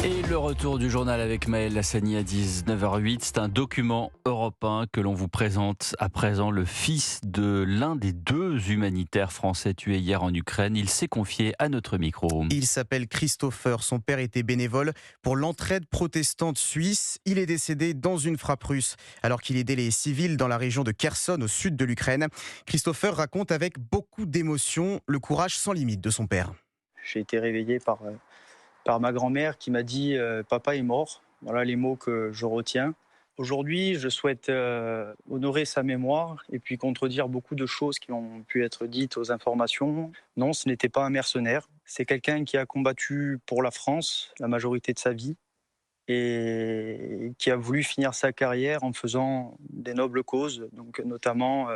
Et le retour du journal avec Maël Lassani à 19h08. C'est un document européen que l'on vous présente à présent. Le fils de l'un des deux humanitaires français tués hier en Ukraine. Il s'est confié à notre micro. Il s'appelle Christopher. Son père était bénévole pour l'entraide protestante suisse. Il est décédé dans une frappe russe alors qu'il aidait les civils dans la région de Kherson au sud de l'Ukraine. Christopher raconte avec beaucoup d'émotion le courage sans limite de son père. J'ai été réveillé par ma grand-mère qui m'a dit papa est mort. Voilà les mots que je retiens. Aujourd'hui, je souhaite honorer sa mémoire et puis contredire beaucoup de choses qui ont pu être dites aux informations. Non, ce n'était pas un mercenaire. C'est quelqu'un qui a combattu pour la France la majorité de sa vie et qui a voulu finir sa carrière en faisant des nobles causes, donc notamment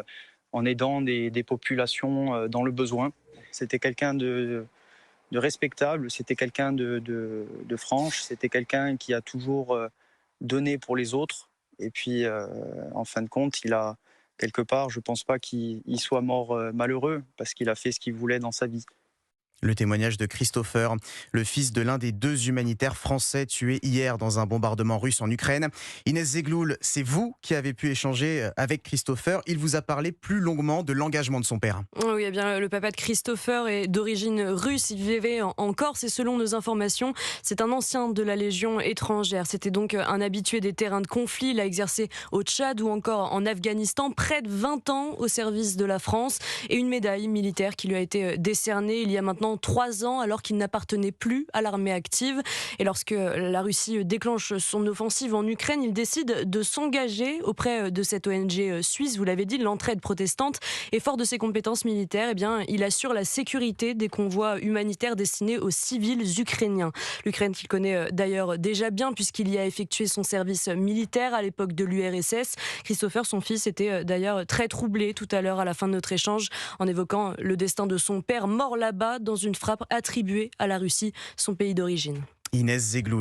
en aidant des populations dans le besoin. C'était quelqu'un de respectable, c'était quelqu'un de franche, c'était quelqu'un qui a toujours donné pour les autres. Et puis, en fin de compte, il a, quelque part, je ne pense pas qu'il soit mort malheureux, parce qu'il a fait ce qu'il voulait dans sa vie. Le témoignage de Christopher, le fils de l'un des deux humanitaires français tués hier dans un bombardement russe en Ukraine. Inès Zegloul, c'est vous qui avez pu échanger avec Christopher. Il vous a parlé plus longuement de l'engagement de son père. Oui, eh bien, le papa de Christopher est d'origine russe. Il vivait en Corse et selon nos informations, c'est un ancien de la Légion étrangère. C'était donc un habitué des terrains de conflit. Il a exercé au Tchad ou encore en Afghanistan. Près de 20 ans au service de la France et une médaille militaire qui lui a été décernée il y a maintenant 3 ans alors qu'il n'appartenait plus à l'armée active. Et lorsque la Russie déclenche son offensive en Ukraine, il décide de s'engager auprès de cette ONG suisse, vous l'avez dit, l'entraide protestante. Et fort de ses compétences militaires, eh bien, il assure la sécurité des convois humanitaires destinés aux civils ukrainiens. L'Ukraine qu'il connaît d'ailleurs déjà bien puisqu'il y a effectué son service militaire à l'époque de l'URSS. Christopher, son fils, était d'ailleurs très troublé tout à l'heure à la fin de notre échange en évoquant le destin de son père mort là-bas dans une frappe attribuée à la Russie, son pays d'origine. Inès Zegloul.